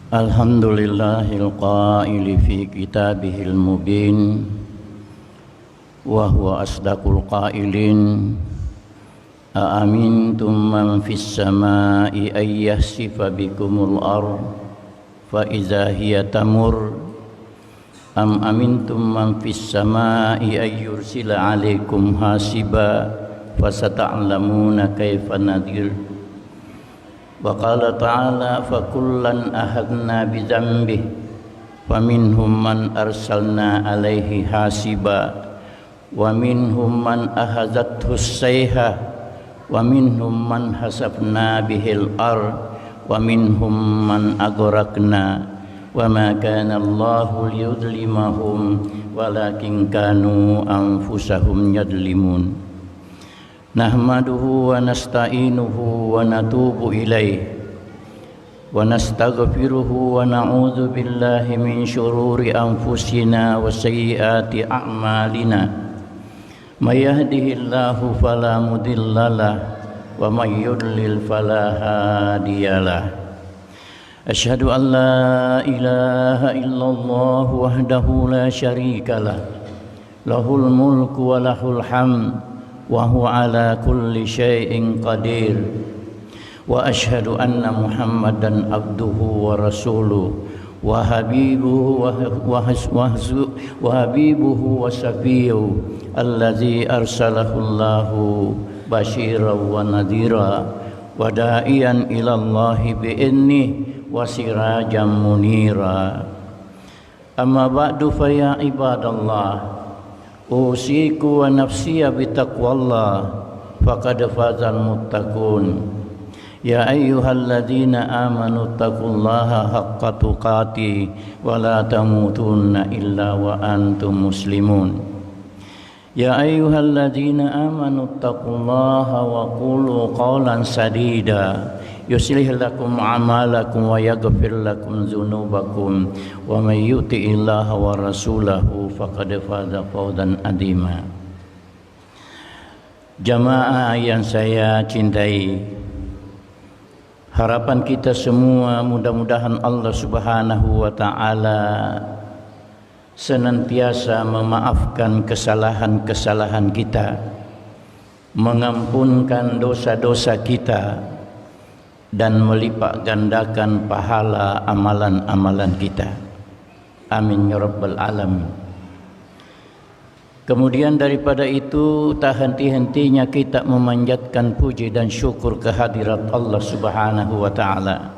Alhamdulillahil qaili fi kitabihil mubin wa huwa asdaqul qailin aamintum man fis samai ay yahsifa bikumul ard fa idza hiya tamur am amintum man fis samai ay yursila alaikum hasiba fasata'lamuna kaifa nadir. Wa qala ta'ala fakullan ahadna bidzambih faminhum man arsalna alaihi hasiba wa minhum man ahazathu sayha wa minhum man hasabna bihil ar wa minhum man aghraqna wa ma kana Allahu liyudlimahum walakin kanu anfusahum yadlimun. Nahmaduhu wa nasta'inuhu wa natubu ilaih wa nastaghfiruhu wa na'udzu billahi min syururi anfusina wa sayyiati a'malina. May yahdihillahu fala mudhillalah wa may yudlil fala hadiyalah. Asyhadu an la ilaha illallah wahdahu la syarikalah lahul mulku wa lahul hamd wa huwa ala kulli syai'in qadir wa asyhadu anna Muhammadan abduhu wa rasuluhu wa habibuhu wa safiyuhu allazi arsalahu Allahu basyiran wa nadhira wa da'iyan ila Allahi bi'idnihi wa sirajan munira. Amma ba'du fa ya ibadallah, usiku wa nafsiya bitaqwallah faqad fazal muttaqun. Ya ayyuhalladzina amanu taqullaha haqqa tuqatih wa la tamutunna illa wa antum muslimun. Ya ayyuhalladzina amanu taqullaha wa qulu qawlan sadida yuslih lakum a'malakum wa yaghfir lakum dzunubakum wa may yuti'illaha wa rasulahu faqad faza fawzan adzima. Jamaah yang saya cintai, harapan kita semua mudah-mudahan Allah Subhanahu wa taala senantiasa memaafkan kesalahan-kesalahan kita, mengampunkan dosa-dosa kita, dan melipat gandakan pahala amalan-amalan kita. Amin ya rabbal alamin. Kemudian daripada itu, tak henti-hentinya kita memanjatkan puji dan syukur kehadirat Allah Subhanahu wa taala,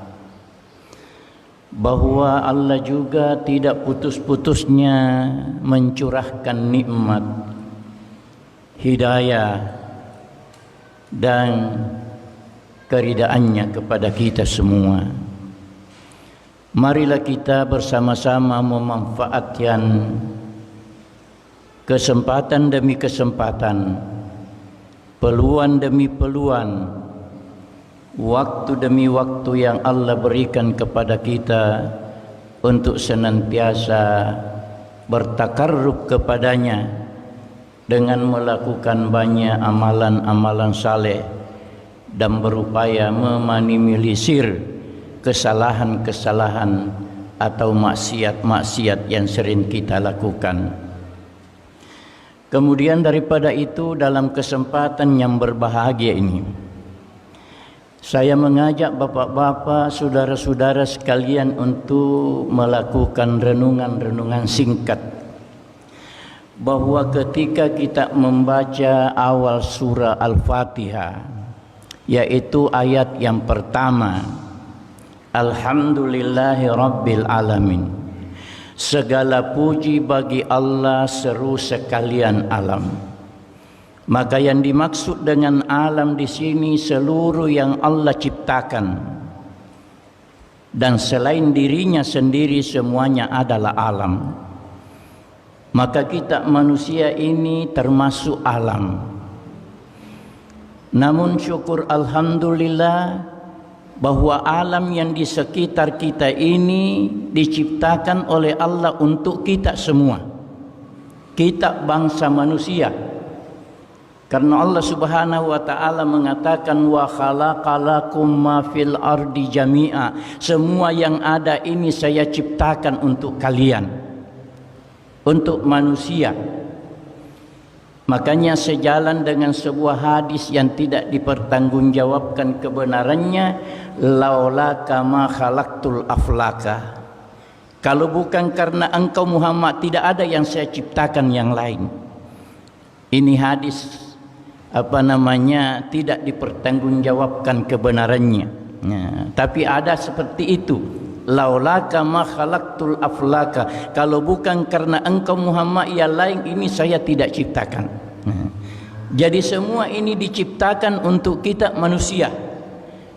bahwa Allah juga tidak putus-putusnya mencurahkan nikmat, hidayah dan keridaannya kepada kita semua. Marilah kita bersama-sama memanfaatkan kesempatan demi kesempatan, peluang demi peluang, waktu demi waktu yang Allah berikan kepada kita untuk senantiasa bertakarrub kepadanya dengan melakukan banyak amalan-amalan saleh dan berupaya meminimalisir kesalahan-kesalahan atau maksiat-maksiat yang sering kita lakukan. Kemudian daripada itu, dalam kesempatan yang berbahagia ini, saya mengajak bapak-bapak, saudara-saudara sekalian untuk melakukan renungan-renungan singkat, bahwa ketika kita membaca awal surah Al-Fatihah, yaitu ayat yang pertama, Alhamdulillahi Rabbil Alamin, segala puji bagi Allah seru sekalian alam. Maka yang dimaksud dengan alam di sini seluruh yang Allah ciptakan, dan selain dirinya sendiri semuanya adalah alam. Maka kita manusia ini termasuk alam. Namun syukur alhamdulillah bahwa alam yang di sekitar kita ini diciptakan oleh Allah untuk kita semua. Kita bangsa manusia Karena Allah Subhanahu wa taala mengatakan wa khalaqalakum ma fil ardi jami'a. Semua yang ada ini saya ciptakan untuk kalian. Untuk manusia. Makanya sejalan dengan sebuah hadis yang tidak dipertanggungjawabkan kebenarannya, laulaka ma khalaqtul aflaka. Kalau bukan karena engkau Muhammad, tidak ada yang saya ciptakan yang lain. Ini hadis tidak dipertanggungjawabkan kebenarannya. Tapi ada seperti itu. Laulaka ma khalaqtul aflaka. Kalau bukan karena engkau Muhammad, yang lain ini saya tidak ciptakan. Jadi semua ini diciptakan untuk kita manusia.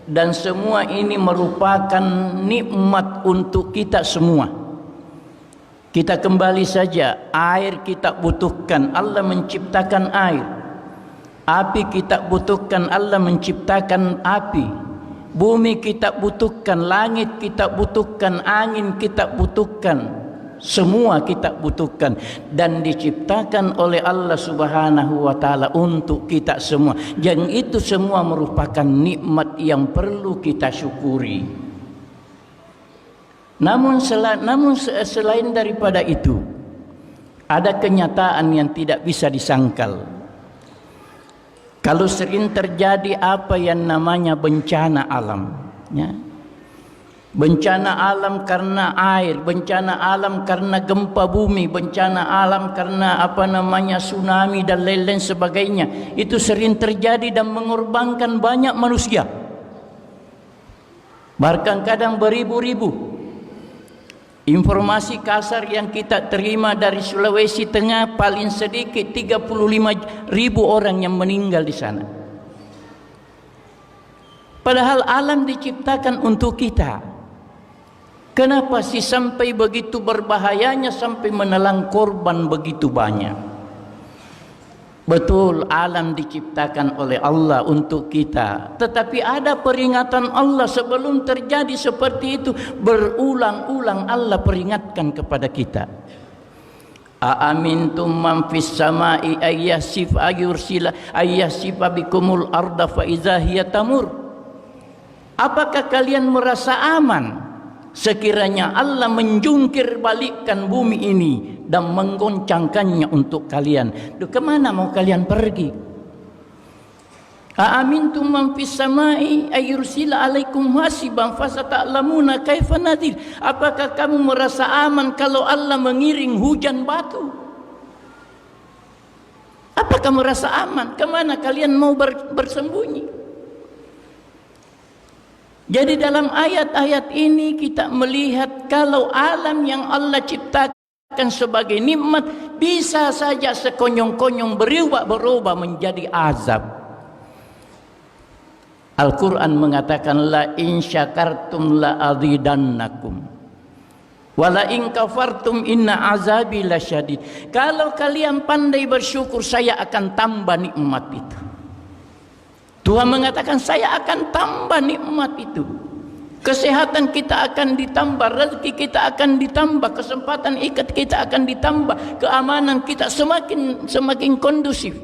Dan semua ini merupakan nikmat untuk kita semua. Kita kembali saja, air kita butuhkan, Allah menciptakan air. Api kita butuhkan, Allah menciptakan api. Bumi kita butuhkan, langit kita butuhkan, angin kita butuhkan. Semua kita butuhkan dan diciptakan oleh Allah Subhanahu wa taala untuk kita semua. Yang itu semua merupakan nikmat yang perlu kita syukuri. Namun selain daripada itu, ada kenyataan yang tidak bisa disangkal. Kalau sering terjadi apa yang namanya bencana alam, ya. Bencana alam karena air, bencana alam karena gempa bumi, bencana alam karena tsunami dan lain-lain sebagainya. Itu sering terjadi dan mengorbankan banyak manusia. Bahkan kadang beribu-ribu. Informasi kasar yang kita terima dari Sulawesi Tengah, paling sedikit 35.000 orang yang meninggal di sana. Padahal alam diciptakan untuk kita. Kenapa sih sampai begitu berbahayanya, sampai menelan korban begitu banyak? Betul, alam diciptakan oleh Allah untuk kita, tetapi ada peringatan Allah sebelum terjadi seperti itu. Berulang-ulang Allah peringatkan kepada kita. Aamintum man fis samai ayyasifa bikumul arda fa idza hiya tamur. Apakah kalian merasa aman sekiranya Allah menjungkir balikkan bumi ini dan menggoncangkannya untuk kalian? Duh, kemana mau kalian pergi? Aamintum man fis samai ayyursila alaikum hasiban fasata'lamuna kaifa nadir. Apakah kamu merasa aman kalau Allah mengiring hujan batu? Apakah merasa aman? Kemana kalian mau bersembunyi? Jadi dalam ayat-ayat ini kita melihat kalau alam yang Allah ciptakan sebagai nikmat bisa saja sekonyong-konyong berubah menjadi azab. Al-Quran mengatakan la in syakartum la azidannakum wa la in kafartum inna azabi lasyadid. Kalau kalian pandai bersyukur, saya akan tambah nikmat itu. Tuhan mengatakan saya akan tambah nikmat itu. Kesehatan kita akan ditambah, rezeki kita akan ditambah, kesempatan ikat kita akan ditambah, keamanan kita semakin kondusif.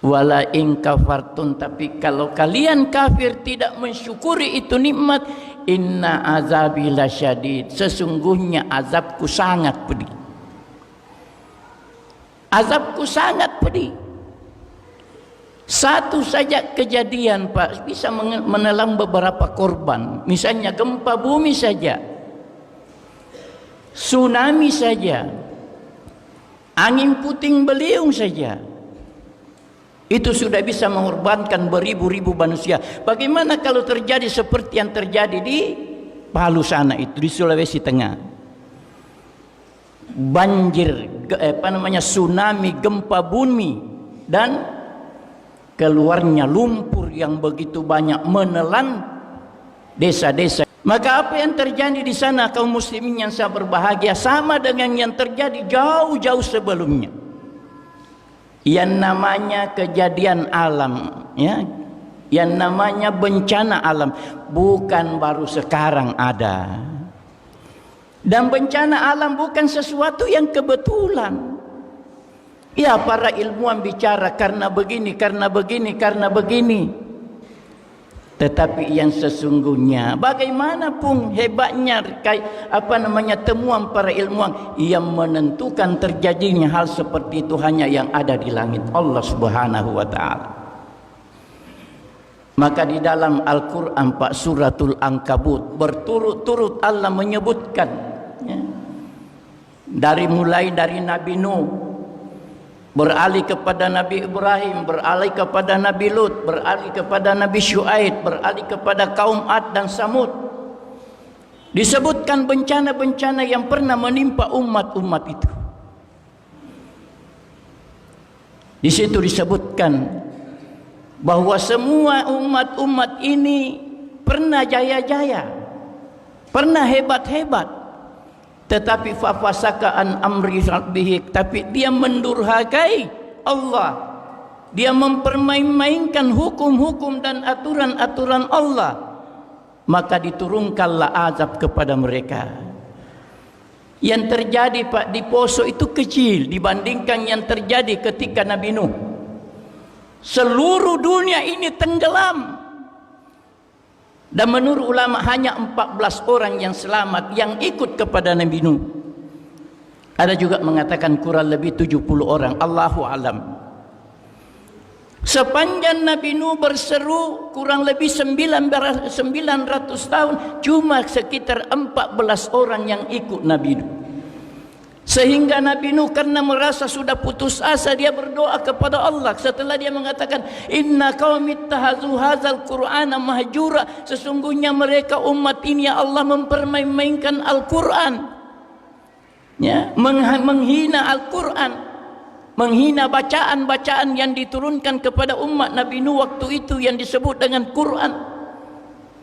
Wala in kafartum, tapi kalau kalian kafir tidak mensyukuri itu nikmat, inna azabi lasyadid, sesungguhnya azabku sangat pedih. Azabku sangat pedih. Satu saja kejadian, Pak, bisa menelan beberapa korban. Misalnya gempa bumi saja, tsunami saja, angin puting beliung saja, itu sudah bisa mengorbankan beribu-ribu manusia. Bagaimana kalau terjadi seperti yang terjadi di Palu sana itu, di Sulawesi Tengah? Banjir, tsunami, gempa bumi, dan keluarnya lumpur yang begitu banyak menelan desa-desa. Maka apa yang terjadi di sana, kaum muslimin yang sangat berbahagia, sama dengan yang terjadi jauh-jauh sebelumnya. Yang namanya kejadian alam, ya, yang namanya bencana alam bukan baru sekarang ada. Dan bencana alam bukan sesuatu yang kebetulan. Ya, para ilmuwan bicara karena begini, karena begini, karena begini. Tetapi yang sesungguhnya, bagaimanapun hebatnya temuan para ilmuwan, yang menentukan terjadinya hal seperti itu hanya yang ada di langit, Allah Subhanahu wa taala. Maka di dalam Al-Qur'an Pak, suratul Ankabut, berturut-turut Allah menyebutkan, ya, mulai dari Nabi Nuh, beralih kepada Nabi Ibrahim, beralih kepada Nabi Lut, beralih kepada Nabi Syuaib, beralih kepada kaum Ad dan Samud. Disebutkan bencana-bencana yang pernah menimpa umat-umat itu. Di situ disebutkan bahwa semua umat-umat ini pernah jaya-jaya, pernah hebat-hebat. Tetapi fafasaka an amri rabbih, tapi dia mendurhakai Allah. Dia mempermain-mainkan hukum-hukum dan aturan-aturan Allah. Maka diturunkanlah azab kepada mereka. Yang terjadi Pak di Poso itu kecil dibandingkan yang terjadi ketika Nabi Nuh. Seluruh dunia ini tenggelam. Dan menurut ulama hanya 14 orang yang selamat yang ikut kepada Nabi Nuh. Ada juga mengatakan kurang lebih 70 orang, Allahu alam. Sepanjang Nabi Nuh berseru kurang lebih 900 tahun, cuma sekitar 14 orang yang ikut Nabi Nuh. Sehingga Nabi Nuh karena merasa sudah putus asa, dia berdoa kepada Allah. Setelah dia mengatakan, inna qaumi ittakhadhu hadzal qur'ana mahjura, sesungguhnya mereka umat ini ya Allah mempermain-mainkan Al-Qur'an, ya, menghina Al-Qur'an, menghina bacaan-bacaan yang diturunkan kepada umat Nabi Nuh waktu itu yang disebut dengan Qur'an.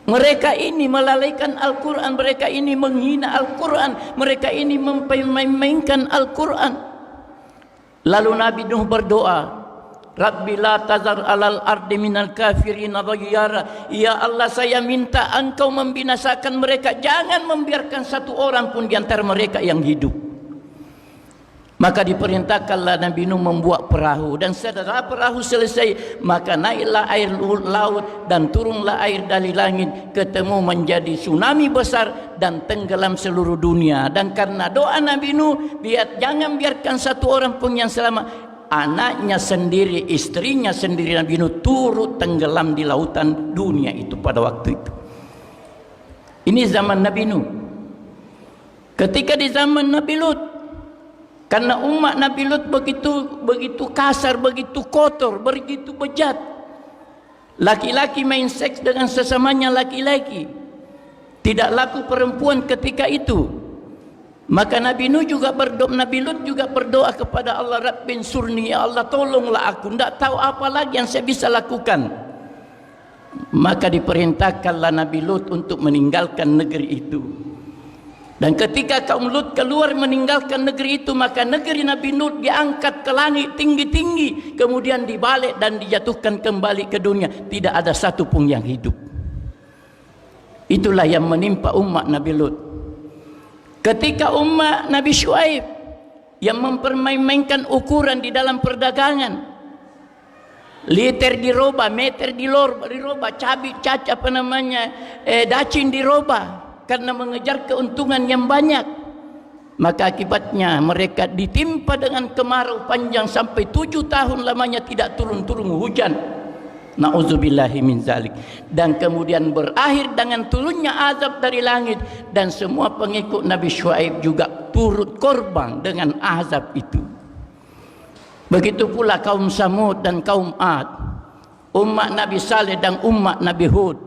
Mereka ini melalaikan Al-Quran, mereka ini menghina Al-Quran, mereka ini mempermainkan Al-Quran. Lalu Nabi Nuh berdoa, Rabbi la tazar alal ardi minal kafirina dhayyara. Ya Allah, saya minta engkau membinasakan mereka, jangan membiarkan satu orang pun di antara mereka yang hidup. Maka diperintahkanlah Nabi Nuh membuat perahu, dan setelah perahu selesai maka naiklah air laut dan turunlah air dari langit, ketemu menjadi tsunami besar dan tenggelam seluruh dunia. Dan karena doa Nabi Nuh, jangan biarkan satu orang pun yang selamat, anaknya sendiri, istrinya sendiri Nabi Nuh turut tenggelam di lautan dunia itu pada waktu itu. Ini zaman Nabi Nuh. Ketika di zaman Nabi Lut, karena umat Nabi Lut begitu kasar, begitu kotor, begitu bejat. Laki-laki main seks dengan sesamanya laki-laki. Tidak laku perempuan ketika itu. Maka Nabi Lut juga berdoa kepada Allah, Rabbin surni, ya Allah tolonglah aku, tidak tahu apa lagi yang saya bisa lakukan. Maka diperintahkanlah Nabi Lut untuk meninggalkan negeri itu. Dan ketika kaum Lut keluar meninggalkan negeri itu, maka negeri Nabi Lut diangkat ke langit tinggi-tinggi, kemudian dibalik dan dijatuhkan kembali ke dunia. Tidak ada satu pun yang hidup. Itulah yang menimpa umat Nabi Lut. Ketika umat Nabi Syuaib yang mempermainkan ukuran di dalam perdagangan, liter diroba, meter diroba, dacin diroba, karena mengejar keuntungan yang banyak. Maka akibatnya mereka ditimpa dengan kemarau panjang sampai 7 tahun lamanya tidak turun-turun hujan. Na'udzubillahi min zalik. Dan kemudian berakhir dengan turunnya azab dari langit, dan semua pengikut Nabi Syuaib juga turut korban dengan azab itu. Begitu pula kaum Samud dan kaum Ad, umat Nabi Saleh dan umat Nabi Hud.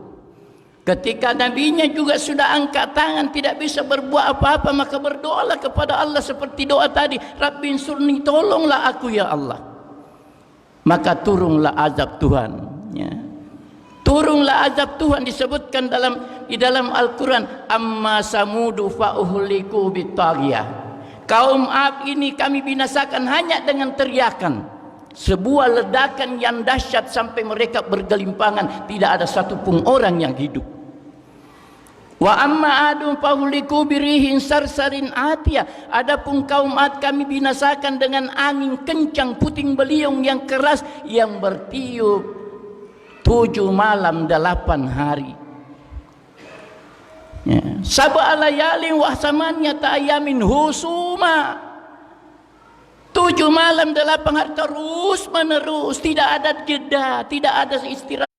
Ketika nabinya juga sudah angkat tangan tidak bisa berbuat apa-apa, maka berdoalah kepada Allah seperti doa tadi, Rabbin surni, tolonglah aku ya Allah. Maka turunlah azab Tuhan, ya. Turunlah azab Tuhan, disebutkan di dalam Al-Quran, amma samudu fa'uhliku bitaghiyah. Kaum Ad ini kami binasakan hanya dengan teriakan, sebuah ledakan yang dahsyat sampai mereka bergelimpangan, tidak ada satupun orang yang hidup. Wa amma adun fahuliku birihin sarsarin atiyah. Adapun kaum Ad kami binasakan dengan angin kencang puting beliung yang keras yang bertiup 7 malam 8 hari. Ya. Sab'a layalin wa samaniyata ayamin husuma. 7 malam 8 hari terus menerus, tidak ada jeda, tidak ada istirahat.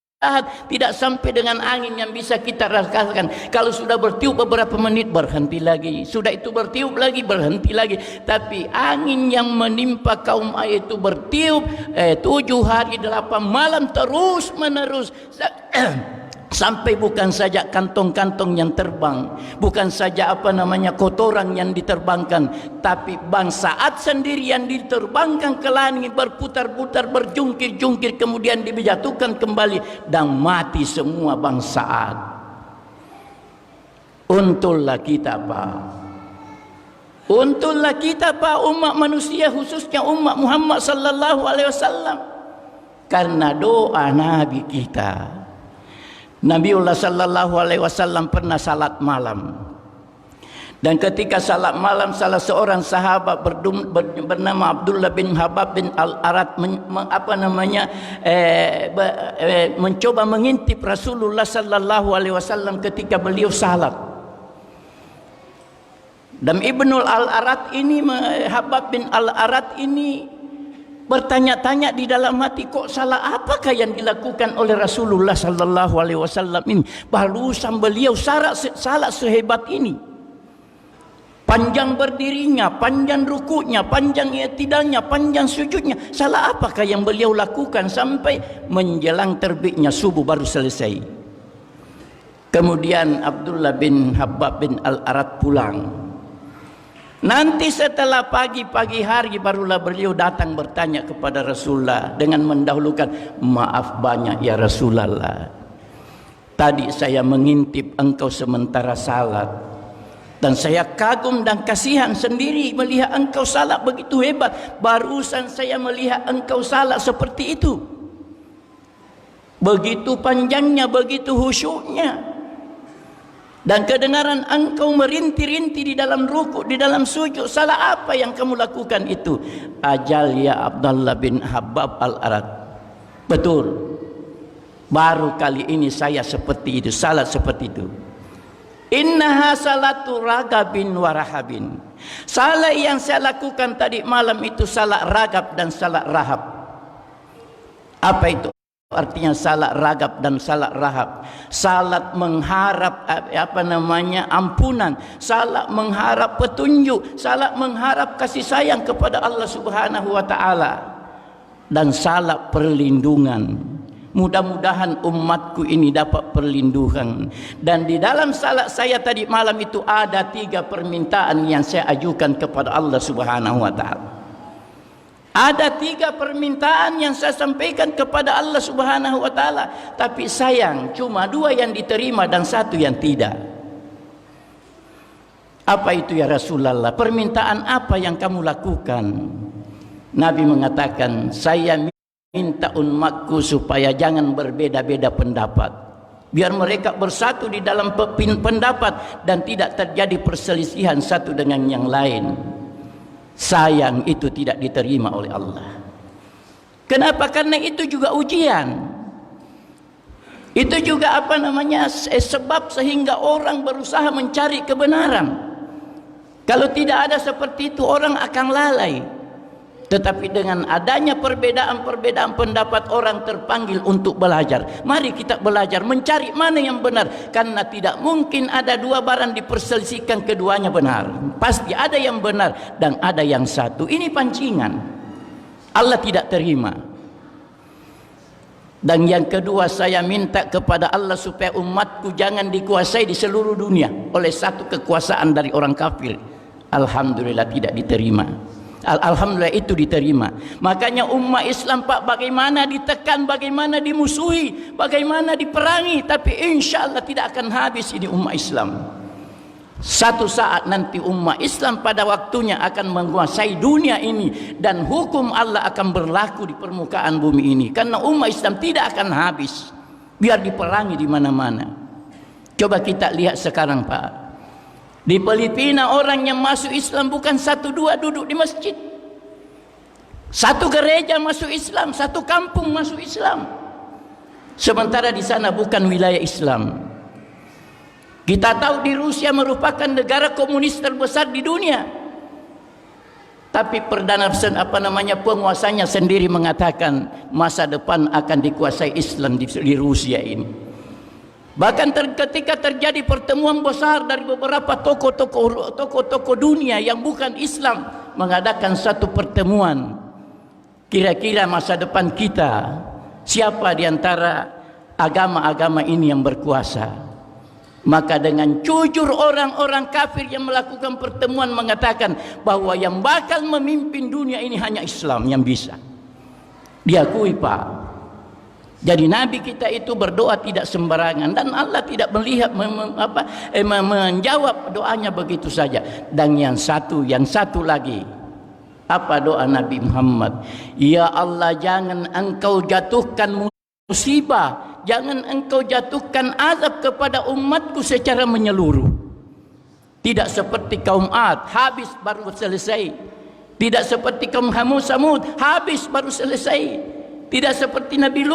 Tidak sampai dengan angin yang bisa kita rasakan. Kalau sudah bertiup beberapa menit berhenti lagi, sudah itu bertiup lagi berhenti lagi. Tapi angin yang menimpa kaum Ad itu bertiup 7 hari 8 malam terus menerus. Sampai bukan saja kantong-kantong yang terbang, bukan saja kotoran yang diterbangkan, tapi bangsa Ad sendiri yang diterbangkan ke langit, berputar-putar, berjungkir-jungkir, kemudian dijatuhkan kembali dan mati semua bangsa Ad. Untunglah kita, Pak. Untunglah kita, Pak, umat manusia, khususnya umat Muhammad sallallahu alaihi wasallam, karena doa Nabi kita. Nabiullah sallallahu alaihi wasallam pernah salat malam. Dan ketika salat malam, salah seorang sahabat bernama Abdullah bin Habab bin Al-Arat mencoba mengintip Rasulullah sallallahu alaihi wasallam ketika beliau salat. Dan Ibnul Al-Arat ini, Habab bin Al-Arat ini bertanya-tanya di dalam hati, kok salah apakah yang dilakukan oleh Rasulullah sallallahu alaihi wasallam ini? Barusan beliau salat sehebat ini. Panjang berdirinya, panjang rukuknya, panjang i'tidalnya, panjang sujudnya. Salah apakah yang beliau lakukan sampai menjelang terbitnya subuh baru selesai? Kemudian Abdullah bin Habab bin Al-Arat pulang. Nanti setelah pagi hari barulah beliau datang bertanya kepada Rasulullah dengan mendahulukan, maaf banyak ya Rasulullah, tadi saya mengintip engkau sementara salat dan saya kagum dan kasihan sendiri melihat engkau salat begitu hebat. Barusan saya melihat engkau salat seperti itu, begitu panjangnya, begitu khusyuknya. Dan kedengaran engkau merintih-rintih di dalam rukuk, di dalam sujud. Salah apa yang kamu lakukan itu? Ajal ya Abdullah bin Habab Al-Arat. Betul. Baru kali ini saya seperti itu, salat seperti itu. Innaha salatu ragabin warahabin. Salat yang saya lakukan tadi malam itu salat ragab dan salat rahab. Apa itu? Artinya salat ragab dan salat rahab. Salat mengharap ampunan, salat mengharap petunjuk, salat mengharap kasih sayang kepada Allah Subhanahu wa taala, dan salat perlindungan. Mudah-mudahan umatku ini dapat perlindungan. Dan di dalam salat saya tadi malam itu ada 3 permintaan yang saya ajukan kepada Allah Subhanahu wa taala. Ada 3 permintaan yang saya sampaikan kepada Allah Subhanahu wa taala, tapi sayang cuma 2 yang diterima dan 1 yang tidak. Apa itu ya Rasulullah? Permintaan apa yang kamu lakukan? Nabi mengatakan, saya minta umatku supaya jangan berbeda-beda pendapat, biar mereka bersatu di dalam pendapat dan tidak terjadi perselisihan satu dengan yang lain. Sayang itu tidak diterima oleh Allah. Kenapa? Karena itu juga ujian. Itu juga sebab sehingga orang berusaha mencari kebenaran. Kalau tidak ada seperti itu orang akan lalai. Tetapi dengan adanya perbedaan-perbedaan pendapat, orang terpanggil untuk belajar. Mari kita belajar mencari mana yang benar, karena tidak mungkin ada 2 barang diperselisihkan keduanya benar. Pasti ada yang benar dan ada yang satu. Ini pancingan. Allah tidak terima. Dan yang kedua, saya minta kepada Allah supaya umatku jangan dikuasai di seluruh dunia oleh satu kekuasaan dari orang kafir. Alhamdulillah tidak diterima. Alhamdulillah itu diterima. Makanya umat Islam, Pak, bagaimana ditekan, bagaimana dimusuhi, bagaimana diperangi, tapi insya Allah tidak akan habis ini umat Islam. Satu saat nanti umat Islam pada waktunya akan menguasai dunia ini, dan hukum Allah akan berlaku di permukaan bumi ini. Karena umat Islam tidak akan habis, biar diperangi di mana-mana. Coba kita lihat sekarang Pak. Di Filipina orang yang masuk Islam bukan 1-2 duduk di masjid. Satu gereja masuk Islam, satu kampung masuk Islam. Sementara di sana bukan wilayah Islam. Kita tahu di Rusia merupakan negara komunis terbesar di dunia. Tapi penguasanya sendiri mengatakan masa depan akan dikuasai Islam di Rusia ini. Bahkan ketika terjadi pertemuan besar dari beberapa tokoh-tokoh dunia yang bukan Islam mengadakan satu pertemuan, kira-kira masa depan kita siapa di antara agama-agama ini yang berkuasa? Maka dengan jujur orang-orang kafir yang melakukan pertemuan mengatakan bahwa yang bakal memimpin dunia ini hanya Islam yang bisa. Diakui Pak. Jadi Nabi kita itu berdoa tidak sembarangan dan Allah tidak melihat menjawab doanya begitu saja. Dan yang satu lagi, apa doa Nabi Muhammad? Ya Allah, jangan engkau jatuhkan musibah, jangan engkau jatuhkan azab kepada umatku secara menyeluruh. Tidak seperti kaum Ad, habis baru selesai. Tidak seperti kaum Samud, habis baru selesai. Tidak seperti Nabi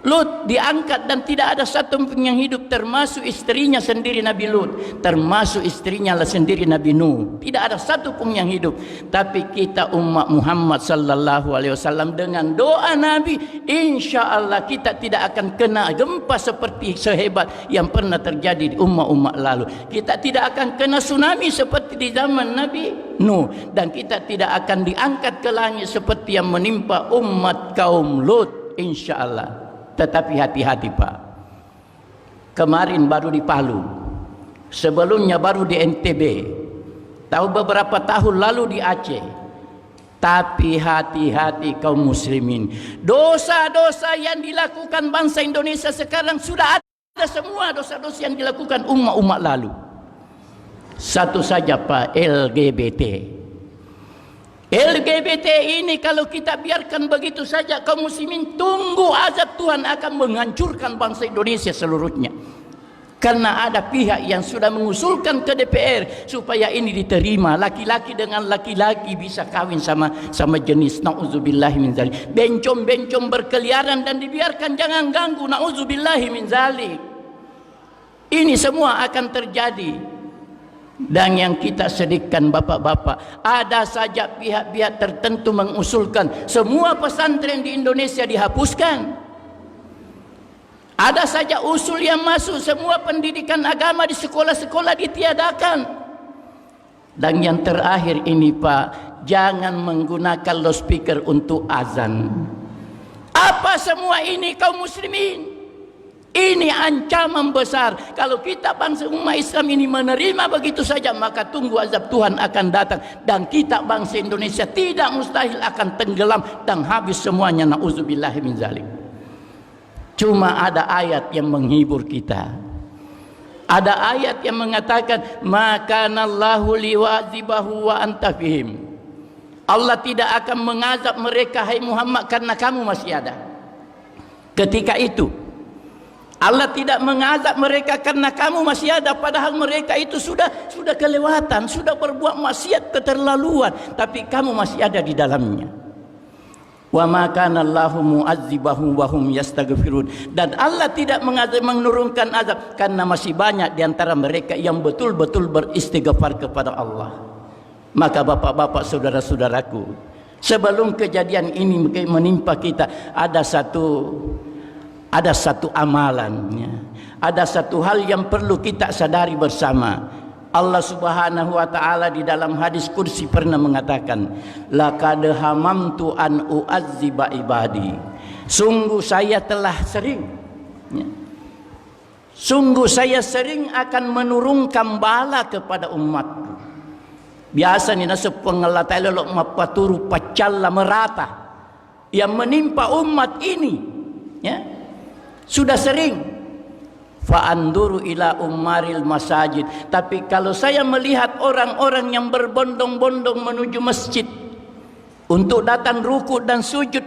Lut diangkat dan tidak ada satu pun yang hidup, termasuk istrinya sendiri Nabi Lut, termasuk istrinya sendiri Nabi Nuh. Tidak ada satu pun yang hidup. Tapi kita umat Muhammad sallallahu alaihi wasallam dengan doa Nabi, insya Allah kita tidak akan kena gempa seperti sehebat yang pernah terjadi di umat-umat lalu. Kita tidak akan kena tsunami seperti di zaman Nabi Nuh, dan kita tidak akan diangkat ke langit seperti yang menimpa umat kaum Lut, insya Allah. Tetapi hati-hati Pak. Kemarin baru di Palu, sebelumnya baru di NTB, tahu beberapa tahun lalu di Aceh. Tapi hati-hati kaum muslimin. Dosa-dosa yang dilakukan bangsa Indonesia sekarang sudah ada semua dosa-dosa yang dilakukan umat-umat lalu. Satu saja Pak, LGBT ini kalau kita biarkan begitu saja, kaum muslimin tunggu azab Tuhan akan menghancurkan bangsa Indonesia seluruhnya. Karena ada pihak yang sudah mengusulkan ke DPR supaya ini diterima, laki-laki dengan laki-laki bisa kawin sama jenis. Nauzubillahi min zalik. Bencong-bencong berkeliaran dan dibiarkan, jangan ganggu. Nauzubillahi min zalik. Ini semua akan terjadi. Dan yang kita sedihkan bapak-bapak, ada saja pihak-pihak tertentu mengusulkan semua pesantren di Indonesia dihapuskan. Ada saja usul yang masuk semua pendidikan agama di sekolah-sekolah ditiadakan. Dan yang terakhir ini Pak, jangan menggunakan loudspeaker untuk azan. Apa semua ini kaum muslimin? Ini ancaman besar. Kalau kita bangsa umat Islam ini menerima begitu saja, maka tunggu azab Tuhan akan datang. Dan kita bangsa Indonesia tidak mustahil akan tenggelam dan habis semuanya. Na'udzubillahi min zalik. Cuma ada ayat yang menghibur kita. Ada ayat yang mengatakan, makanallahu liwazibahu wa anta fihim. Allah tidak akan mengazab mereka, hai Muhammad, karena kamu masih ada. Ketika itu Allah tidak mengazab mereka karena kamu masih ada, padahal mereka itu sudah kelewatan, sudah berbuat maksiat keterlaluan, tapi kamu masih ada di dalamnya. Wa ma kana Allahu mu'adzibahum wa hum yastaghfirun. Dan Allah tidak menurunkan azab karena masih banyak di antara mereka yang betul-betul beristighfar kepada Allah. Maka bapak-bapak, saudara-saudaraku, sebelum kejadian ini menimpa kita, ada satu amalan, ada satu hal yang perlu kita sadari bersama. Allah Subhanahu wa taala di dalam hadis kursi pernah mengatakan, laqad hamamtu an u'azziba ibadi. Sungguh saya sering akan menurunkan bala kepada umatku. Biasa ni nasa pengelatay lelok mapaturu pacalla merata yang menimpa umat ini, ya. Sudah sering. Fa'anduru ila ummaril masajid. Tapi kalau saya melihat orang-orang yang berbondong-bondong menuju masjid untuk datang ruku dan sujud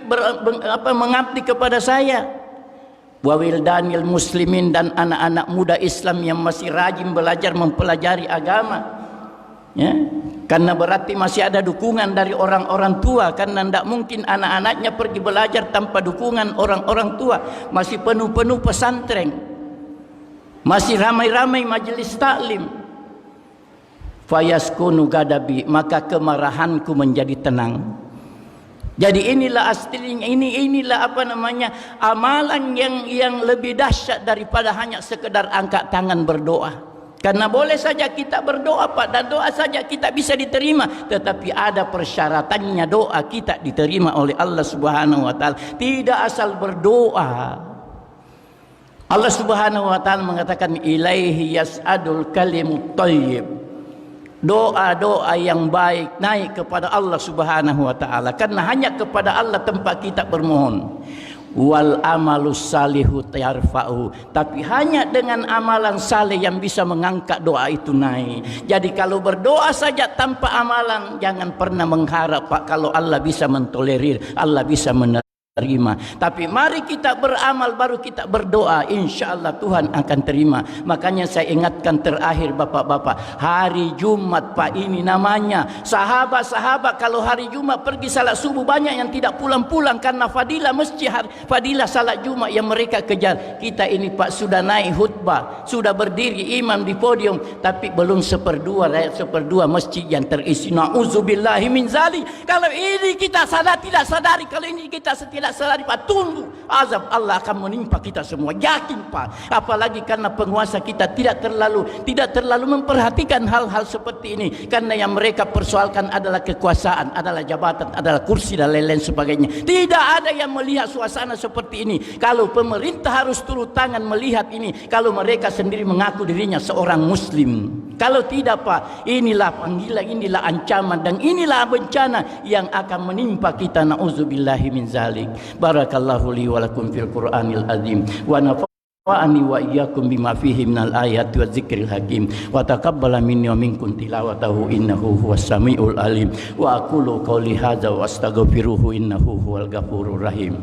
mengabdi kepada saya, wa wildanil muslimin, dan anak-anak muda Islam yang masih rajin belajar mempelajari agama, ya, karena berarti masih ada dukungan dari orang-orang tua, karena tidak mungkin anak-anaknya pergi belajar tanpa dukungan orang-orang tua. Masih penuh-penuh pesantren, masih ramai-ramai majelis taklim. Fayaskunu gadabi, maka kemarahanku menjadi tenang. Jadi inilah aslinya, inilah apa namanya, amalan yang lebih dahsyat daripada hanya sekedar angkat tangan berdoa. Karena boleh saja kita berdoa Pak, dan doa saja kita bisa diterima, tetapi ada persyaratannya doa kita diterima oleh Allah Subhanahu wa taala. Tidak asal berdoa. Allah Subhanahu wa taala mengatakan ilaihi yas'adul kalimut thayyib. Doa-doa yang baik naik kepada Allah Subhanahu wa taala, karena hanya kepada Allah tempat kita bermohon. Wal amalus salihu yarfa'u, tapi hanya dengan amalan saleh yang bisa mengangkat doa itu naik. Jadi kalau berdoa saja tanpa amalan, jangan pernah mengharap Pak kalau Allah bisa mentolerir, Allah bisa menerima. Tapi mari kita beramal baru kita berdoa, insya Allah Tuhan akan terima. Makanya saya ingatkan terakhir bapak-bapak, hari Jumat Pak, ini namanya sahabat-sahabat kalau hari Jumat pergi salat subuh, banyak yang tidak pulang-pulang karena fadilah masjid, fadilah salat Jumat yang mereka kejar. Kita ini Pak sudah naik khutbah, sudah berdiri imam di podium, tapi belum seperdua masjid yang terisi. Na'udzubillahi min zalik. Kalau ini kita sadar tidak sadari, kalau ini kita tidak sadari Pak, tunggu azab Allah akan menimpa kita semua, yakin Pak. Apalagi karena penguasa kita tidak terlalu memperhatikan hal-hal seperti ini, karena yang mereka persoalkan adalah kekuasaan, adalah jabatan, adalah kursi dan lain-lain sebagainya. Tidak ada yang melihat suasana seperti ini. Kalau pemerintah harus turun tangan melihat ini, kalau mereka sendiri mengaku dirinya seorang muslim. Kalau tidak Pak, inilah panggilan, inilah ancaman, dan inilah bencana yang akan menimpa kita. Na'udzubillahi min zalik. Barakallahu li wa lakum fil Qur'anil azim wa nafa'ani wa iyyakum bima fihi minal ayati wa dzikril hakim wa taqabbala minni wa minkum tilawatahu innahu huwas samiul alim wa aqulu qouli hadza wa astaghfiruhu innahu huwal ghafurur rahim.